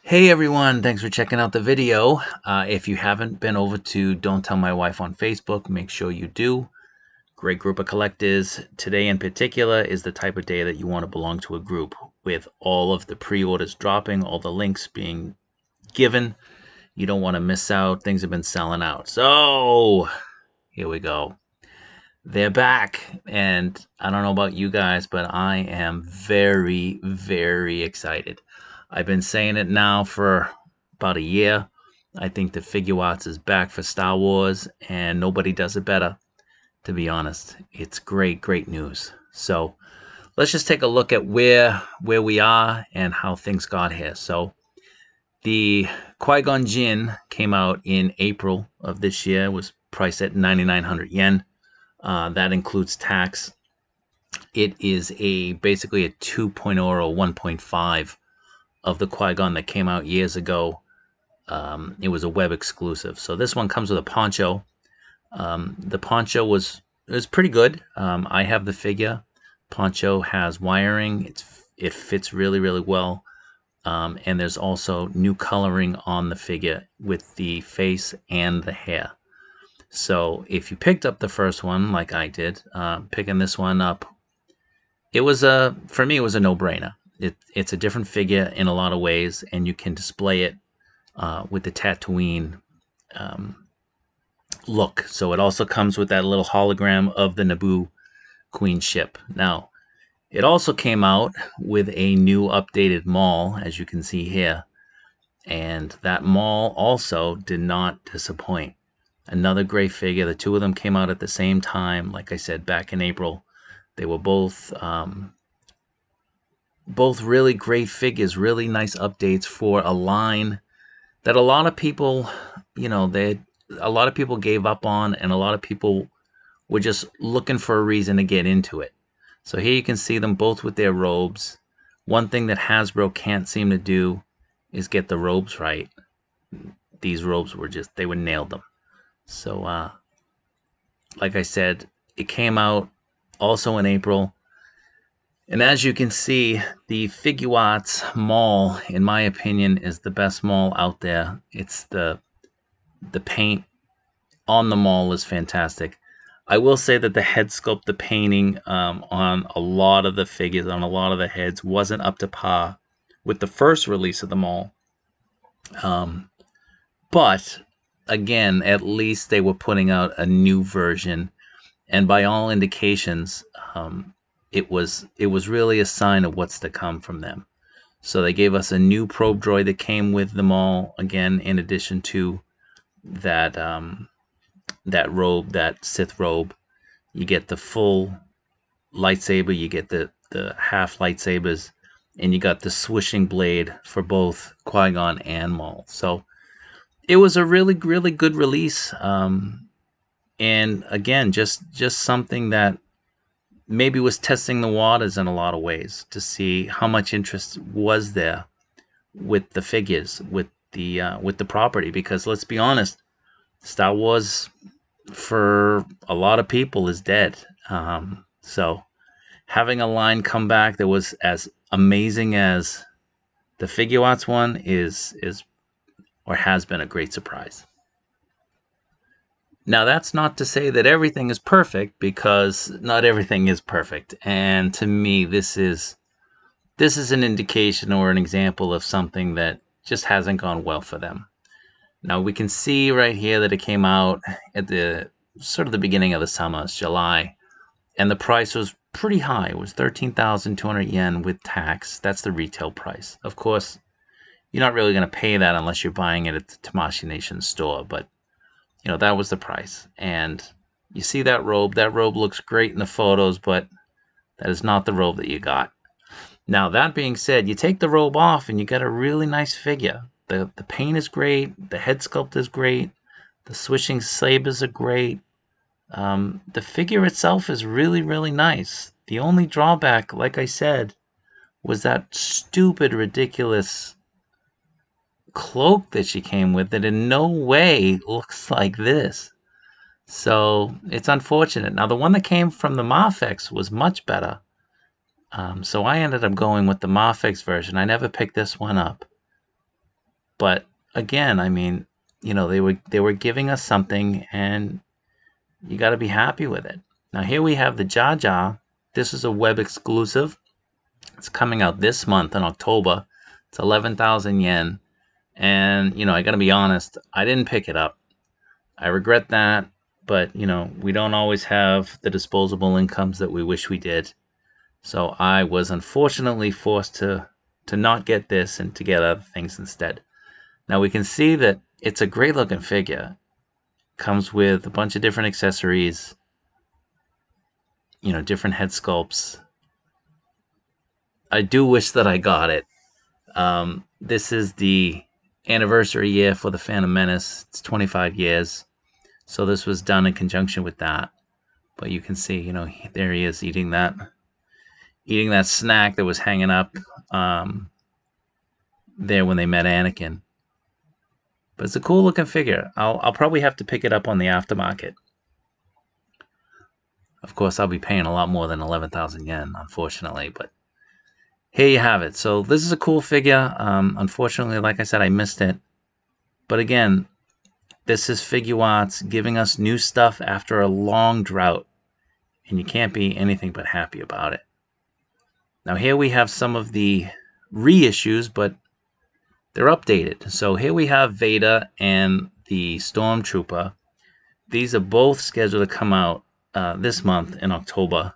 Hey everyone, thanks for checking out the video. If you haven't been over to Don't Tell My Wife on Facebook, make sure you do. Great group of collectors. Today in particular is the type of day that you want to belong to a group with all of the pre-orders dropping, all the links being given. You don't want to miss out. Things have been selling out. So here we go. They're back. And I don't know about you guys, but I am very, very excited. I've been saying it now for about a year. I think the Figuarts is back for Star Wars, and nobody does it better, to be honest. It's great, great news. So let's just take a look at where we are and how things got here. So the Qui-Gon Jinn came out in April of this year. It was priced at 9,900 yen. That includes tax. It is basically a 2.0 or 1.5 of the Qui-Gon that came out years ago. It was a web exclusive. So this one comes with a poncho. The poncho was pretty good. I have the figure. Poncho has wiring. It fits really, really well. And there's also new coloring on the figure with the face and the hair. So if you picked up the first one like I did, picking this one up, for me, it was a no-brainer. It's a different figure in a lot of ways, and you can display it with the Tatooine look. So it also comes with that little hologram of the Naboo Queen ship. Now, it also came out with a new updated Maul, as you can see here. And that Maul also did not disappoint. Another great figure. The two of them came out at the same time, like I said, back in April. They were both really great figures, really nice updates for a line that a lot of people, a lot of people gave up on, and a lot of people were just looking for a reason to get into it. So here you can see them both with their robes. One thing that Hasbro can't seem to do is get the robes right. These robes they nailed them. So, like I said, it came out also in April. And as you can see, the Figuarts Maul, in my opinion, is the best Maul out there. It's the paint on the Maul is fantastic. I will say that the head sculpt, the painting on a lot of the figures, on a lot of the heads, wasn't up to par with the first release of the Maul. But again, at least they were putting out a new version, and by all indications, it was really a sign of what's to come from them. So they gave us a new probe droid that came with them all, again, in addition to that robe, that Sith robe. You get the full lightsaber, you get the half lightsabers, and you got the swishing blade for both Qui-Gon and Maul. So it was a really, really good release. And again, just something that maybe was testing the waters in a lot of ways to see how much interest was there with the figures, with the property. Because let's be honest, Star Wars for a lot of people is dead. So having a line come back that was as amazing as the Figuarts one is or has been a great surprise. Now, that's not to say that everything is perfect, because not everything is perfect. And to me, this is an indication or an example of something that just hasn't gone well for them. Now, we can see right here that it came out at the sort of the beginning of the summer, it's July, and the price was pretty high. It was 13,200 yen with tax. That's the retail price. Of course, you're not really going to pay that unless you're buying it at the Tamashii Nation store, but that was the price. And you see that robe. That robe looks great in the photos, but that is not the robe that you got. Now, that being said, you take the robe off and you got a really nice figure. The paint is great. The head sculpt is great. The swishing sabers are great. The figure itself is really, really nice. The only drawback, like I said, was that stupid, ridiculous cloak that she came with that in no way looks like this. So it's unfortunate. Now, the one that came from the Mafex was much better. So I ended up going with the Mafex version. I never picked this one up. But again, I mean, you know, they were giving us something, and you got to be happy with it. Now here we have the Jar Jar. This is a web exclusive. It's coming out this month in October. It's 11,000 yen. And, you know, I got to be honest, I didn't pick it up. I regret that. But, you know, we don't always have the disposable incomes that we wish we did. So I was unfortunately forced to not get this and to get other things instead. Now we can see that it's a great looking figure. Comes with a bunch of different accessories, you know, different head sculpts. I do wish that I got it. This is the anniversary year for the Phantom Menace. It's 25 years. So this was done in conjunction with that. But you can see, you know, there he is eating that snack that was hanging up there when they met Anakin. But it's a cool looking figure. I'll probably have to pick it up on the aftermarket. Of course, I'll be paying a lot more than 11,000 yen, unfortunately. But here you have it. So this is a cool figure. Unfortunately, like I said, I missed it. But again, this is Figuarts giving us new stuff after a long drought. And you can't be anything but happy about it. Now here we have some of the reissues, but they're updated. So here we have Vader and the Stormtrooper. These are both scheduled to come out this month in October.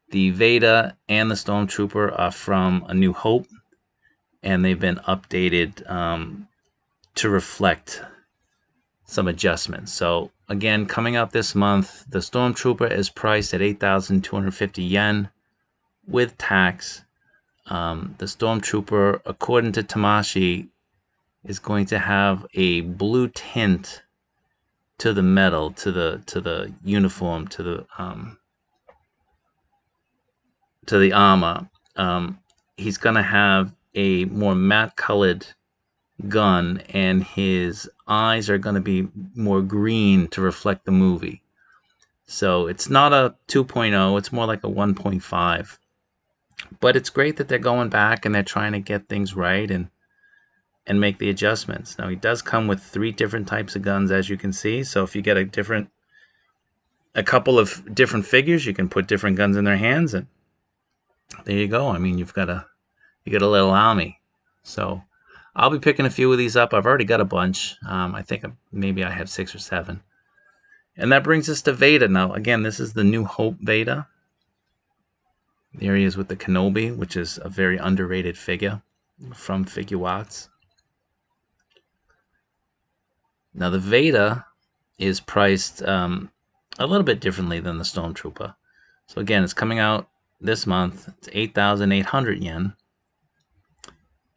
The Vader and the Stormtrooper are from A New Hope, and they've been updated to reflect some adjustments. So again, coming out this month, the Stormtrooper is priced at 8,250 yen with tax. The Stormtrooper, according to Tamashi, is going to have a blue tint to the metal, to the uniform, to the armor. He's going to have a more matte colored gun, and his eyes are going to be more green to reflect the movie. So it's not a 2.0, it's more like a 1.5. But it's great that they're going back and they're trying to get things right and make the adjustments. Now he does come with 3 different types of guns, as you can see. So if you get a couple of different figures, you can put different guns in their hands, and there you go. I mean, you got a little army. So I'll be picking a few of these up. I've already got a bunch. I think maybe I have 6 or 7. And that brings us to Vader. Now, again, this is the New Hope Vader. There he is with the Kenobi, which is a very underrated figure from Figuarts. Now, the Vader is priced a little bit differently than the Stormtrooper. So again, it's coming out this month. It's 8,800 yen.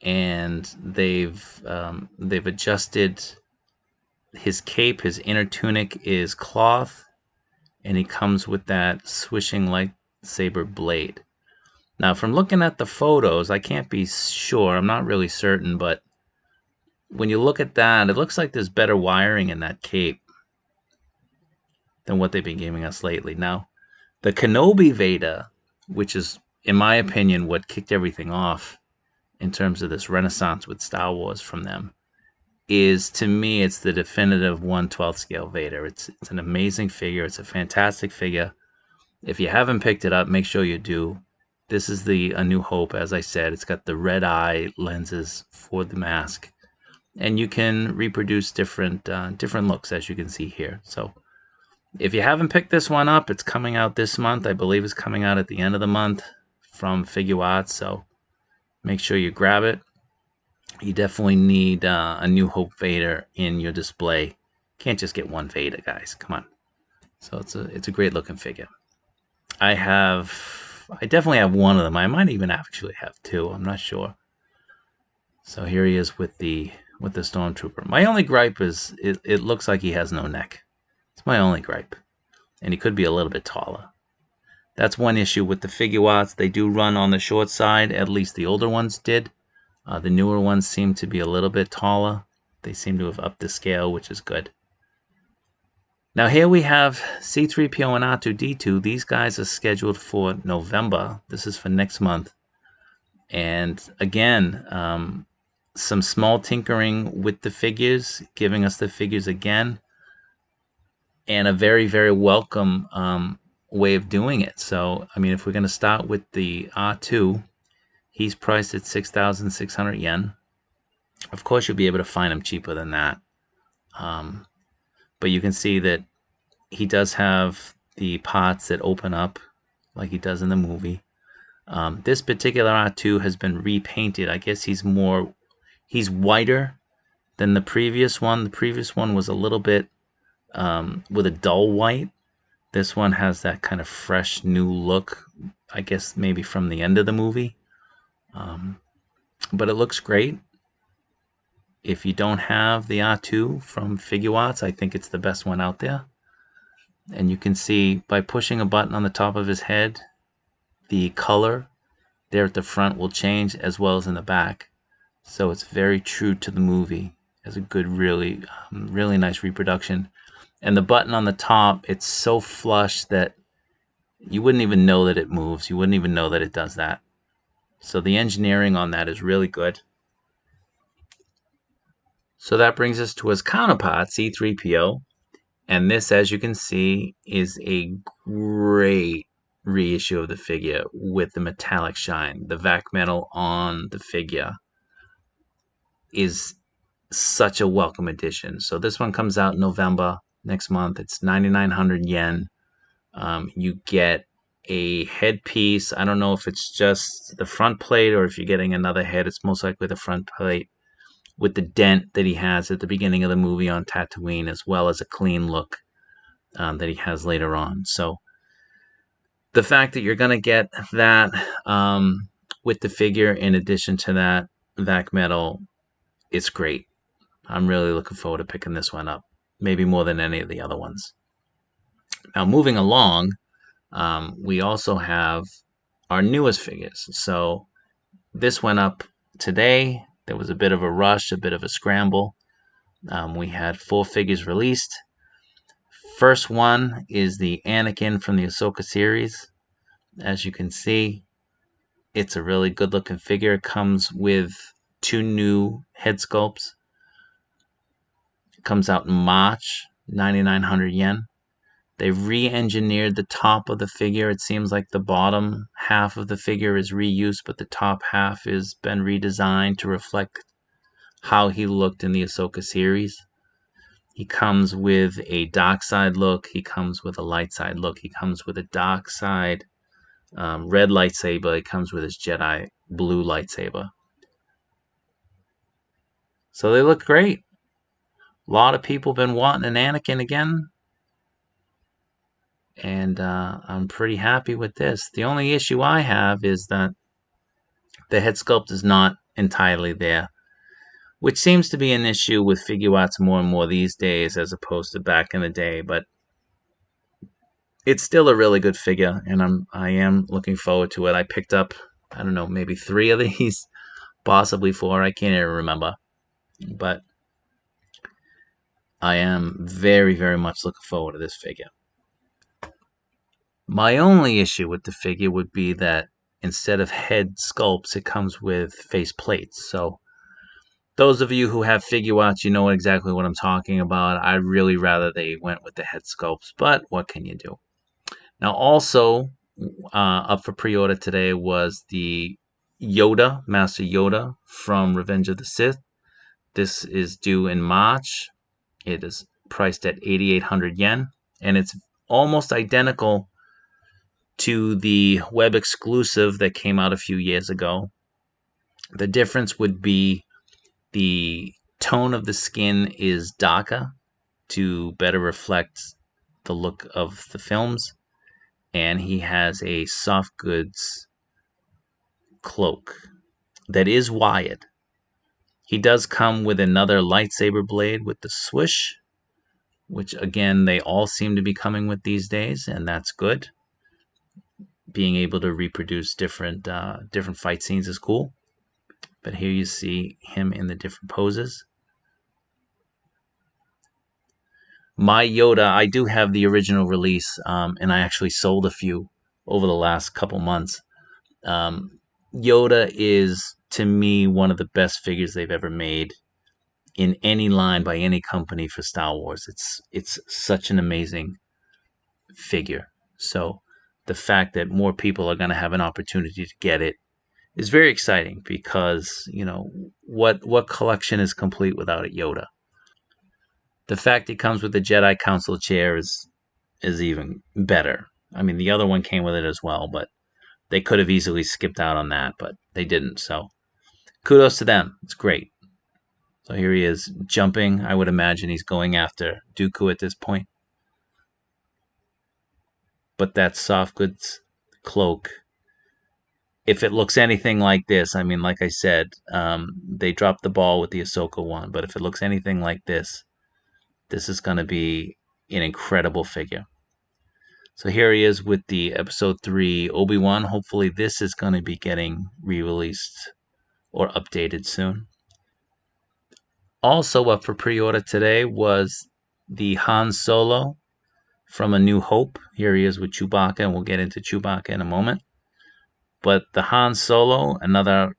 And they've adjusted his cape. His inner tunic is cloth, and he comes with that swishing lightsaber blade. Now, from looking at the photos, I can't be sure. I'm not really certain, but when you look at that, it looks like there's better wiring in that cape than what they've been giving us lately. Now, the Kenobi Vader, which is, in my opinion, what kicked everything off in terms of this renaissance with Star Wars from them, is, to me, it's the definitive 1/12 scale Vader. It's an amazing figure. It's a fantastic figure. If you haven't picked it up, make sure you do. This is A New Hope, as I said. It's got the red eye lenses for the mask, and you can reproduce different looks, as you can see here. So if you haven't picked this one up, it's coming out this month. I believe it's coming out at the end of the month from Figuarts, so make sure you grab it. You definitely need A New Hope Vader in your display. Can't just get one Vader, guys. Come on. So it's a great looking figure. I definitely have one of them. I might even actually have 2. I'm not sure. So here he is with the Stormtrooper. My only gripe is it looks like he has no neck. It's my only gripe. And he could be a little bit taller. That's one issue with the Figuarts. They do run on the short side. At least the older ones did. The newer ones seem to be a little bit taller. They seem to have upped the scale, which is good. Now here we have C-3PO and R2-D2. These guys are scheduled for November. This is for next month. And again, some small tinkering with the figures, giving us the figures again, and a very, very welcome way of doing it. So, I mean, if we're going to start with the R2, he's priced at 6,600 yen. Of course, you'll be able to find him cheaper than that. But you can see that he does have the parts that open up like he does in the movie. This particular R2 has been repainted. I guess he's whiter than the previous one. The previous one was a little bit with a dull white. This one has that kind of fresh new look, I guess maybe from the end of the movie. But it looks great. If you don't have the R2 from Figuarts, I think it's the best one out there. And you can see by pushing a button on the top of his head, the color there at the front will change as well as in the back. So it's very true to the movie. It's a good, really, really nice reproduction. And the button on the top, it's so flush that you wouldn't even know that it moves. You wouldn't even know that it does that. So the engineering on that is really good. So that brings us to his counterpart, C-3PO. And this, as you can see, is a great reissue of the figure with the metallic shine. The vac metal on the figure is such a welcome addition. So this one comes out in November next month. It's 9,900 yen. You get a headpiece. I don't know if it's just the front plate or if you're getting another head. It's most likely the front plate with the dent that he has at the beginning of the movie on Tatooine, as well as a clean look that he has later on. So the fact that you're going to get that with the figure in addition to that vac metal, it's great. I'm really looking forward to picking this one up, maybe more than any of the other ones. Now, moving along, we also have our newest figures. So this went up today. There was a bit of a rush, a bit of a scramble. We had 4 figures released. First one is the Anakin from the Ahsoka series. As you can see, it's a really good looking figure. It comes with 2 new head sculpts. It comes out in March, 9,900 yen. They re-engineered the top of the figure. It seems like the bottom half of the figure is reused, but the top half has been redesigned to reflect how he looked in the Ahsoka series. He comes with a dark side look. He comes with a light side look. He comes with a dark side red lightsaber. He comes with his Jedi blue lightsaber. So they look great. A lot of people have been wanting an Anakin again. And I'm pretty happy with this. The only issue I have is that the head sculpt is not entirely there, which seems to be an issue with Figuarts more and more these days as opposed to back in the day. But it's still a really good figure, and I am looking forward to it. I picked up, I don't know, maybe 3 of these, possibly 4. I can't even remember. But I am very, very much looking forward to this figure. My only issue with the figure would be that instead of head sculpts, it comes with face plates. So those of you who have Figuarts, you know exactly what I'm talking about. I'd really rather they went with the head sculpts, but what can you do? Now, also up for pre-order today was the Yoda, Master Yoda from Revenge of the Sith. This is due in March. It is priced at 8,800 yen, and it's almost identical to the web exclusive that came out a few years ago. The difference would be the tone of the skin is darker to better reflect the look of the films, and he has a soft goods cloak that is wired. He does come with another lightsaber blade with the swoosh, which again they all seem to be coming with these days, and that's good. Being able to reproduce different fight scenes is cool. But here you see him in the different poses. My Yoda, I do have the original release, and I actually sold a few over the last couple months. Yoda is to me, one of the best figures they've ever made in any line by any company for Star Wars. It's such an amazing figure. So the fact that more people are going to have an opportunity to get it is very exciting because, what collection is complete without a Yoda? The fact it comes with the Jedi Council chair is even better. I mean, the other one came with it as well, but they could have easily skipped out on that, but they didn't. So kudos to them. It's great. So here he is jumping. I would imagine he's going after Dooku at this point. But that soft goods cloak, if it looks anything like this, I mean, like I said, they dropped the ball with the Ahsoka one, but if it looks anything like this is going to be an incredible figure. So here he is with the Episode 3 Obi-Wan. Hopefully this is going to be getting re-released or updated soon. Also up for pre-order today was the Han Solo from A New Hope. Here he is with Chewbacca, and we'll get into Chewbacca in a moment. But the Han Solo, another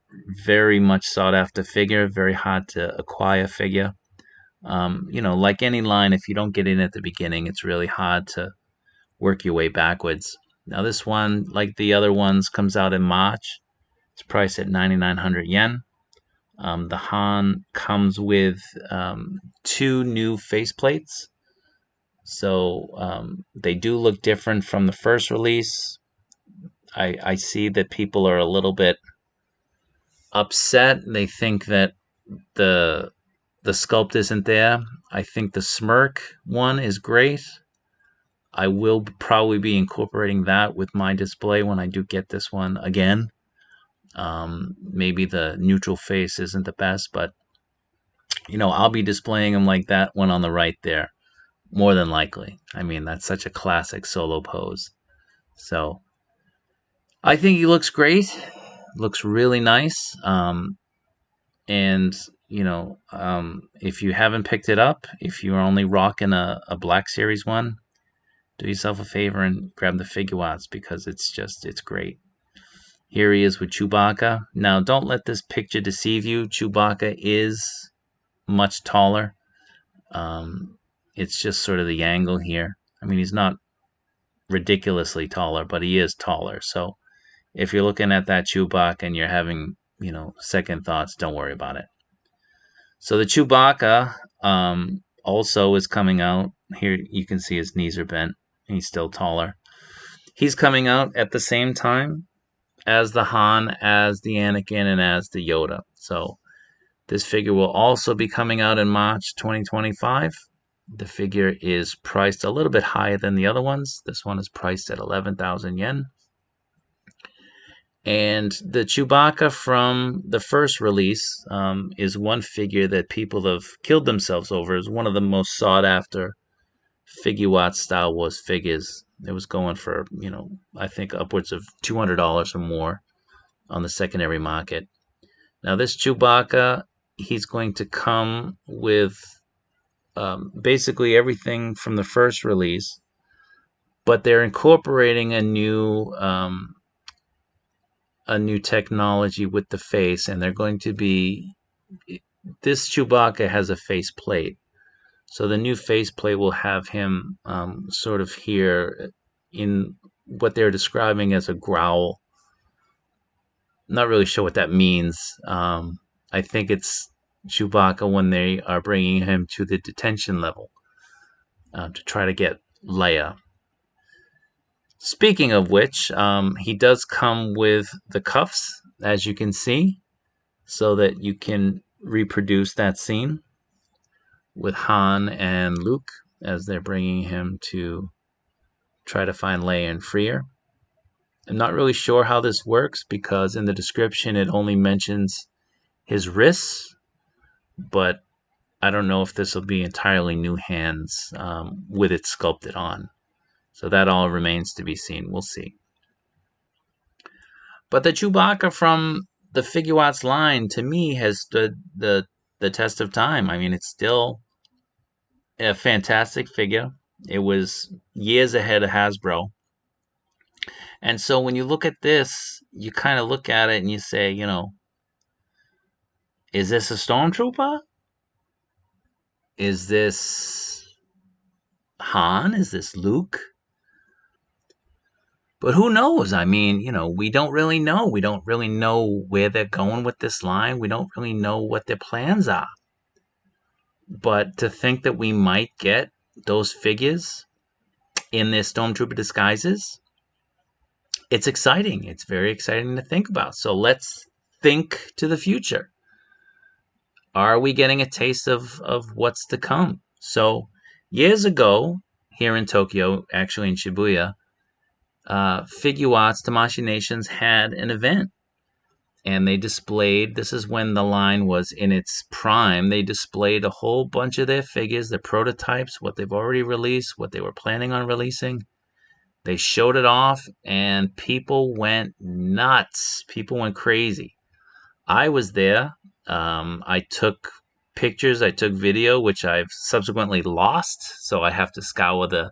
very much sought after figure, very hard to acquire figure. Like any line, if you don't get in at the beginning, it's really hard to work your way backwards. Now this one, like the other ones, comes out in March. It's priced at 9,900 yen. The Han comes with 2 new faceplates. So they do look different from the first release. I see that people are a little bit upset. They think that the sculpt isn't there. I think the smirk one is great. I will probably be incorporating that with my display when I do get this one again. Maybe the neutral face isn't the best, but I'll be displaying them like that one on the right there, more than likely. I mean, that's such a classic Solo pose. So I think he looks great. Looks really nice. And if you haven't picked it up, if you're only rocking a Black Series one, do yourself a favor and grab the Figuarts because it's great. Here he is with Chewbacca. Now, don't let this picture deceive you. Chewbacca is much taller. It's just sort of the angle here. I mean, he's not ridiculously taller, but he is taller. So if you're looking at that Chewbacca and you're having, second thoughts, don't worry about it. So the Chewbacca also is coming out. Here you can see his knees are bent. He's still taller. He's coming out at the same time as the Han, as the Anakin, and as the Yoda. So this figure will also be coming out in March 2025. The figure is priced a little bit higher than the other ones. This one is priced at 11,000 yen. And the Chewbacca from the first release is one figure that people have killed themselves over. It's one of the most sought after Figuarts Star Wars figures. It was going for, I think upwards of $200 or more on the secondary market. Now this Chewbacca, he's going to come with basically everything from the first release, but they're incorporating a new technology with the face, and they're going to be, this Chewbacca has a face plate. So the new faceplate will have him sort of here in what they're describing as a growl. Not really sure what that means. I think it's Chewbacca when they are bringing him to the detention level to try to get Leia. Speaking of which, he does come with the cuffs, as you can see, so that you can reproduce that scene with Han and Luke as they're bringing him to try to find Leia and free her. I'm not really sure how this works because in the description it only mentions his wrists, but I don't know if this will be entirely new hands with it sculpted on. So that all remains to be seen. We'll see. But the Chewbacca from the Figuarts line, to me, has stood the test of time. I mean, it's still a fantastic figure. It was years ahead of Hasbro. And so when you look at this, you kind of look at it and you say, Is this a stormtrooper? Is this Han? Is this Luke? But who knows? I mean, we don't really know. We don't really know where they're going with this line. We don't really know what their plans are. But to think that we might get those figures in their stormtrooper disguises, it's exciting. It's very exciting to think about. So let's think to the future. Are we getting a taste of what's to come? So years ago, here in Tokyo, actually in Shibuya, Figuarts Tamashii Nations had an event, and they displayed, this is when the line was in its prime, they displayed a whole bunch of their figures, their prototypes, what they've already released, what they were planning on releasing. They showed it off, and people went nuts. People went crazy. I was there. I took pictures, I took video, which I've subsequently lost, so I have to scour the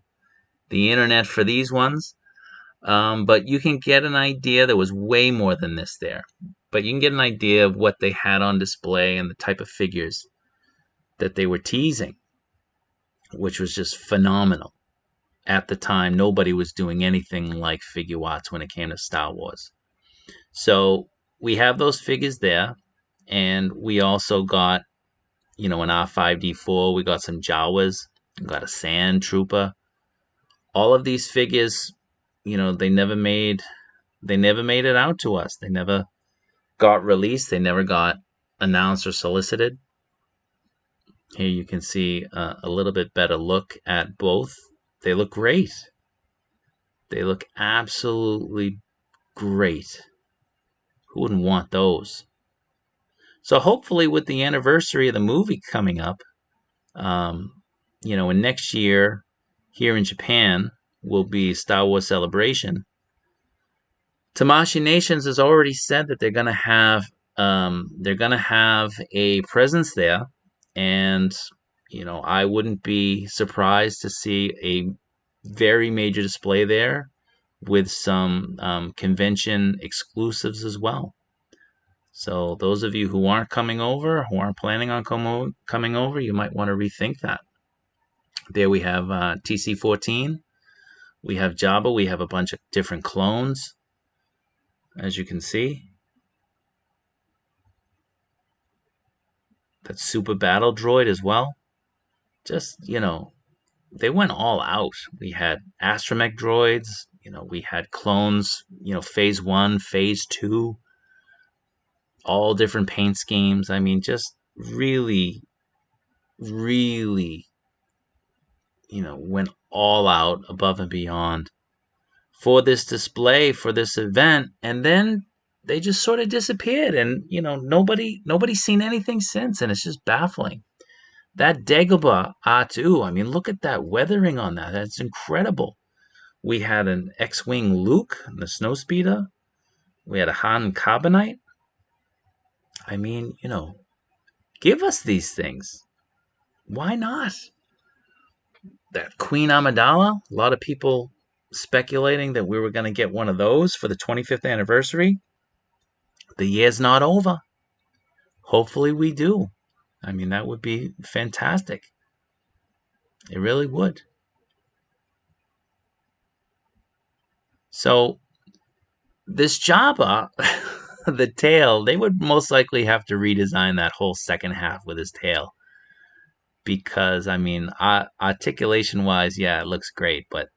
internet for these ones. But you can get an idea. There was way more than this there. But you can get an idea of what they had on display and the type of figures that they were teasing, which was just phenomenal. At the time, nobody was doing anything like Figuarts when it came to Star Wars. So we have those figures there, and we also got, an R5D4. We got some Jawas. We got a Sand Trooper. All of these figures, they never made it out to us. They never got released. They never got announced or solicited. Here you can see a little bit better look at both. They look great. They look absolutely great. Who wouldn't want those? So hopefully with the anniversary of the movie coming up, and next year here in Japan will be Star Wars Celebration. Tamashii Nations has already said that they're gonna have a presence there, and I wouldn't be surprised to see a very major display there with some convention exclusives as well. So those of you who aren't coming over, who aren't planning on coming over, you might want to rethink that. There we have TC-14. We have Jabba. We have a bunch of different clones, as you can see. That super battle droid as well. Just, they went all out. We had astromech droids. We had clones, phase 1, phase 2. All different paint schemes. I mean, just really, really, went all out above and beyond for this display, for this event. And then they just sort of disappeared, and nobody's seen anything since, and it's just baffling. That Dagobah R2, I mean, look at that weathering on that. That's incredible. We had an X-Wing Luke, the Snowspeeder. We had a Han Carbonite. I mean, give us these things. Why not? That Queen Amidala, a lot of people speculating that we were going to get one of those for the 25th anniversary. The year's not over. Hopefully we do. I mean, that would be fantastic. It really would. So this Jabba, the tail, they would most likely have to redesign that whole second half with his tail. Because, I mean, articulation-wise, yeah, it looks great. But,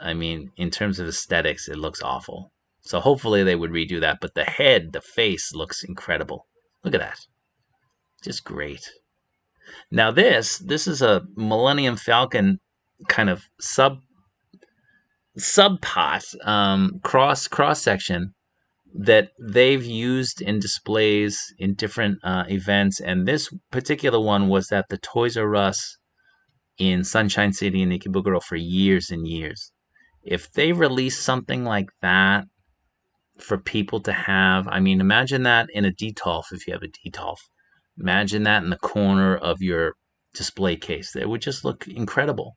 I mean, in terms of aesthetics, it looks awful. So hopefully they would redo that. But the head, the face looks incredible. Look at that. Just great. Now this is a Millennium Falcon kind of subpot, cross section that they've used in displays in different events. And this particular one was at the Toys R Us in Sunshine City in Ikebukuro for years and years. If they release something like that for people to have, I mean, imagine that in a DTOLF if you have a DTOLF. Imagine that in the corner of your display case. It would just look incredible.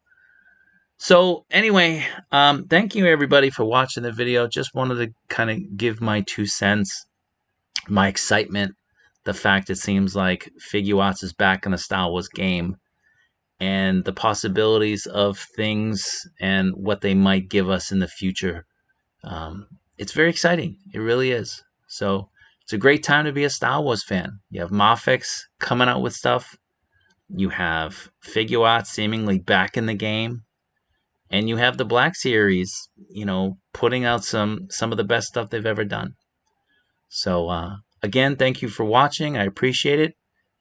So anyway, thank you everybody for watching the video. Just wanted to kind of give my 2 cents, my excitement the fact it seems like Figuarts is back in the Star Wars game, and the possibilities of things and what they might give us in the future. It's very exciting. It really is. So it's a great time to be a Star Wars fan. You have Mafex coming out with stuff. You have Figuarts seemingly back in the game. And you have the Black Series, putting out some of the best stuff they've ever done. So again, thank you for watching. I appreciate it.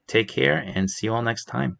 Take care and see you all next time.